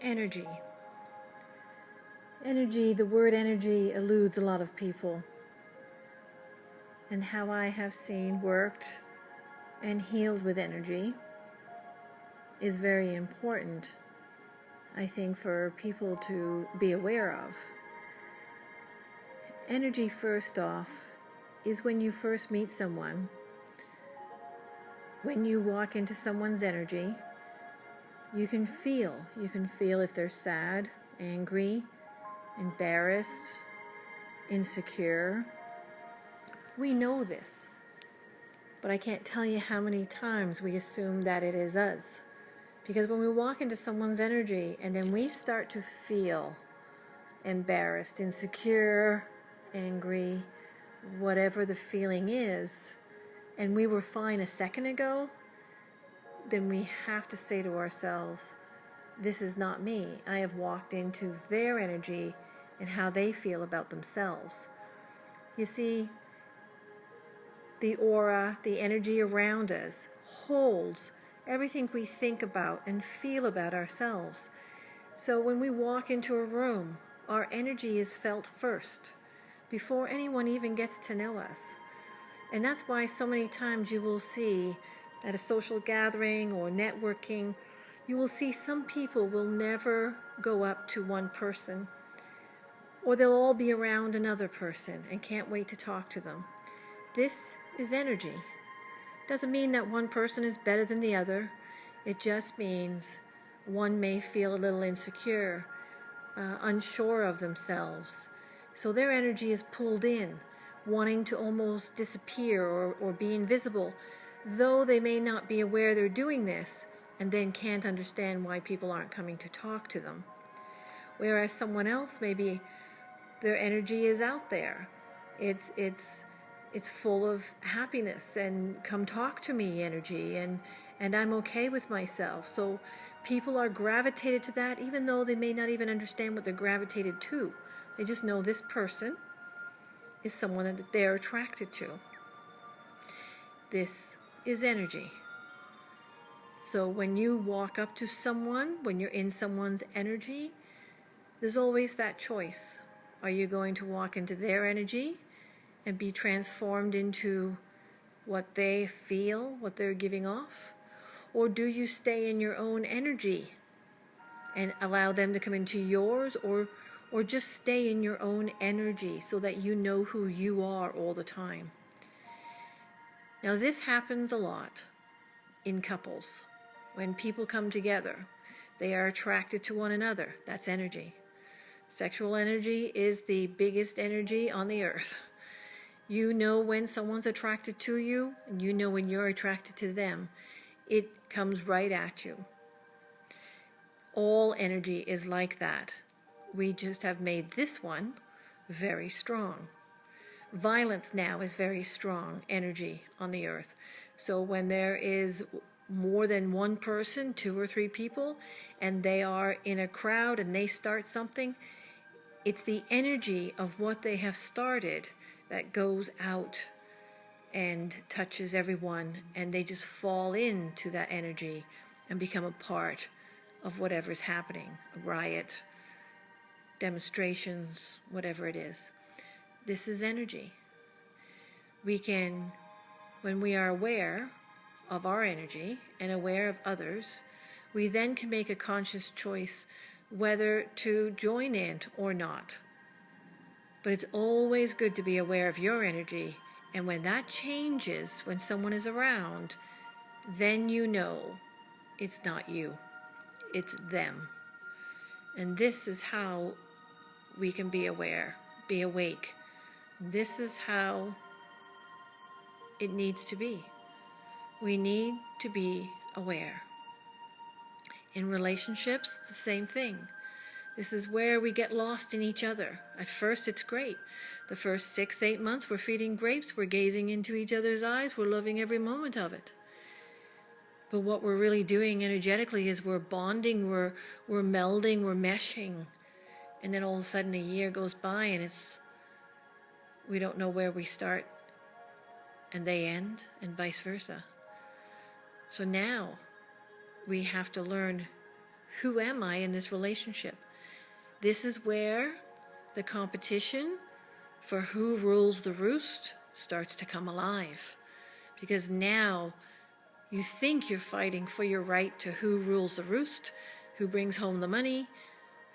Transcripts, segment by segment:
Energy. Energy, the word energy eludes a lot of people. And how I have seen worked and healed with energy is very important, I think, for people to be aware of. Energy, first off, is when you first meet someone. When you walk into someone's energy, you can feel if they're sad, angry, embarrassed, insecure. We know this, but I can't tell you how many times we assume that it is us. Because when we walk into someone's energy and then we start to feel embarrassed, insecure, angry, whatever the feeling is, and we were fine a second ago, then we have to say to ourselves, this is not me. I have walked into their energy and how they feel about themselves. You see, the aura, the energy around us, holds everything we think about and feel about ourselves. So when we walk into a room, our energy is felt first, before anyone even gets to know us. And that's why so many times you will see at a social gathering or networking, you will see some people will never go up to one person, or they'll all be around another person and can't wait to talk to them. This is energy. Doesn't mean that one person is better than the other. It just means one may feel a little insecure, unsure of themselves. So their energy is pulled in, wanting to almost disappear or be invisible, though they may not be aware they're doing this and then can't understand why people aren't coming to talk to them. Whereas someone else, maybe their energy is out there. It's full of happiness and come talk to me energy, and I'm okay with myself. So people are gravitated to that, even though they may not even understand what they're gravitated to. They just know this person is someone that they're attracted to. This is energy. So when you walk up to someone, when you're in someone's energy, there's always that choice. Are you going to walk into their energy and be transformed into what they feel, what they're giving off? Or do you stay in your own energy and allow them to come into yours, or just stay in your own energy so that you know who you are all the time? Now this happens a lot in couples. When people come together, they are attracted to one another. That's energy. Sexual energy is the biggest energy on the earth. You know when someone's attracted to you, and you know when you're attracted to them. It comes right at you. All energy is like that. We just have made this one very strong. Violence now is very strong energy on the earth. So when there is more than one person, 2 or 3 people, and they are in a crowd and they start something, it's the energy of what they have started that goes out and touches everyone, and they just fall into that energy and become a part of whatever's happening, a riot, demonstrations, whatever it is. This is energy. We can, when we are aware of our energy and aware of others, we then can make a conscious choice whether to join in or not. But it's always good to be aware of your energy, and when that changes, when someone is around, then you know it's not you, it's them. And this is how we can be aware, be awake. This is how it needs to be. We need to be aware. In relationships, the same thing. This is where we get lost in each other. At first, it's great. The first 6-8 months, we're feeding grapes, we're gazing into each other's eyes, we're loving every moment of it. But what we're really doing energetically is we're bonding, we're melding, we're meshing. And then all of a sudden a year goes by and we don't know where we start and they end, and vice versa. So now we have to learn Who am I in this relationship? This is where the competition for who rules the roost starts to come alive. Because now you think you're fighting for your right to who rules the roost, who brings home the money,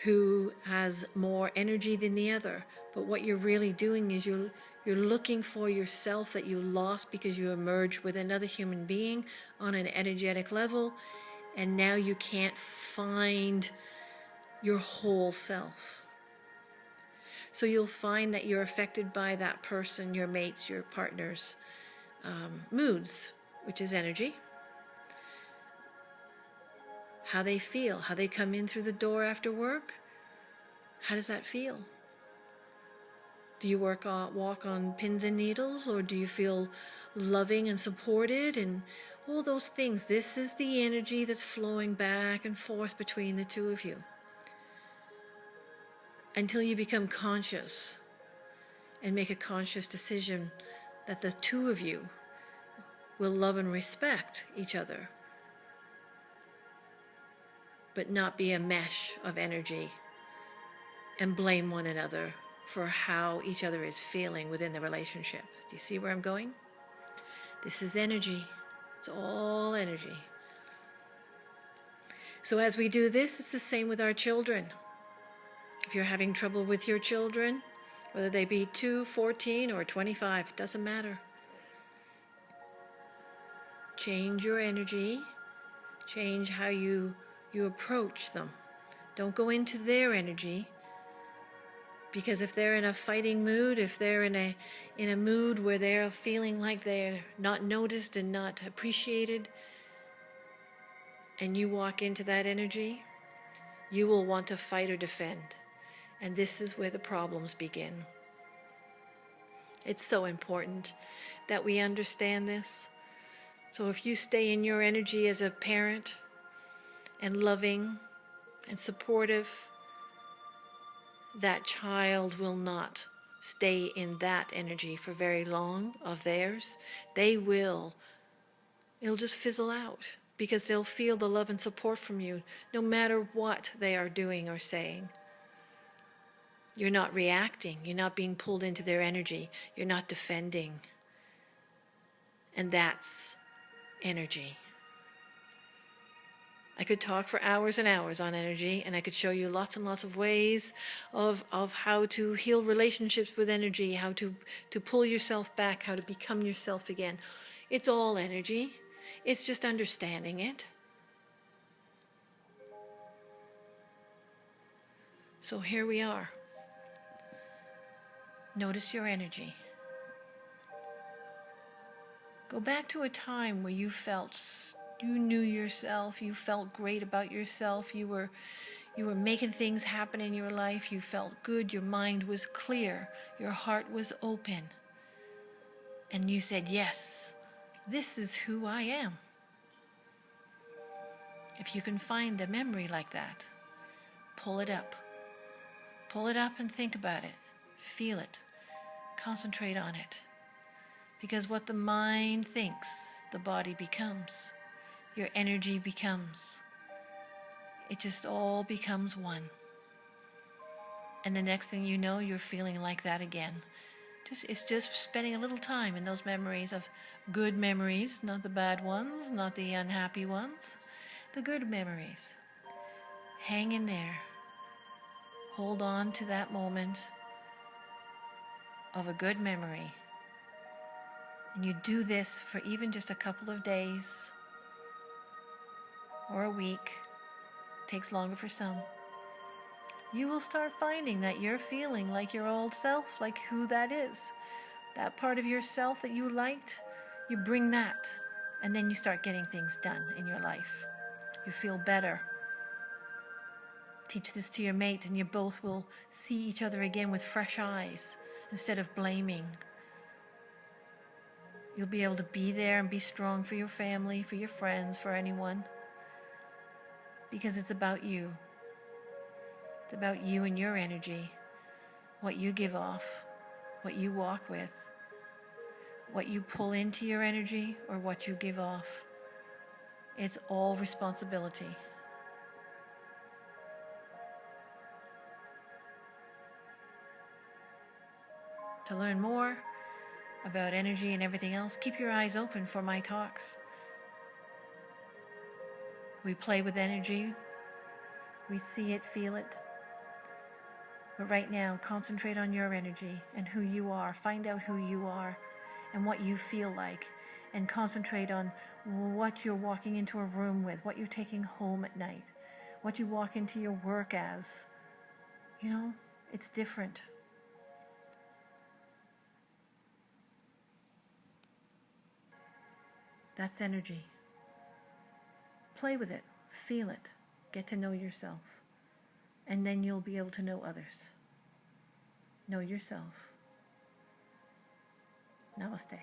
who has more energy than the other. But what you're really doing is you're looking for yourself that you lost because you emerged with another human being on an energetic level, and now you can't find your whole self. So you'll find that you're affected by that person, your mates, your partners, moods, which is energy. How they feel, how they come in through the door after work. How does that feel? Do you walk on pins and needles, or do you feel loving and supported and all those things? This is the energy that's flowing back and forth between the two of you. Until you become conscious and make a conscious decision that the two of you will love and respect each other, but not be a mesh of energy and blame one another for how each other is feeling within the relationship. Do you see where I'm going? This is energy. It's all energy. So as we do this, it's the same with our children. If you're having trouble with your children, whether they be 2, 14, or 25, it doesn't matter. Change your energy. Change how you approach them. Don't go into their energy, because if they're in a fighting mood, if they're in a mood where they're feeling like they're not noticed and not appreciated, and you walk into that energy, you will want to fight or defend. And this is where the problems begin. It's so important that we understand this. So if you stay in your energy as a parent, and loving and supportive, that child will not stay in that energy for very long of theirs. It'll just fizzle out, because they'll feel the love and support from you no matter what they are doing or saying. You're not reacting. You're not being pulled into their energy. You're not defending. And that's energy. I could talk for hours and hours on energy, and I could show you lots and lots of ways of how to heal relationships with energy, how to pull yourself back, how to become yourself again. It's all energy. It's just understanding it. So here we are. Notice your energy. Go back to a time where you knew yourself, you felt great about yourself, you were making things happen in your life, you felt good, your mind was clear, your heart was open, and you said, yes, this is who I am. If you can find a memory like that, pull it up. Pull it up and think about it. Feel it. Concentrate on it. Because what the mind thinks, the body becomes. Your energy becomes. It just all becomes one. And the next thing you know, you're feeling like that again. It's just spending a little time in those memories of good memories, not the bad ones, not the unhappy ones, the good memories. Hang in there. Hold on to that moment of a good memory. And you do this for even just a couple of days or a week. It takes longer for some. You will start finding that you're feeling like your old self, like who that is. That part of yourself that you liked, you bring that, and then you start getting things done in your life. You feel better. Teach this to your mate, and you both will see each other again with fresh eyes instead of blaming. You'll be able to be there and be strong for your family, for your friends, for anyone. Because it's about you. It's about you and your energy, what you give off, what you walk with, what you pull into your energy or what you give off. It's all responsibility. To learn more about energy and everything else, keep your eyes open for my talks. We play with energy, we see it, feel it. But right now, concentrate on your energy and who you are. Find out who you are and what you feel like. And concentrate on what you're walking into a room with, what you're taking home at night, what you walk into your work as. You know, it's different. That's energy. Play with it, feel it, get to know yourself, and then you'll be able to know others. Know yourself. Namaste.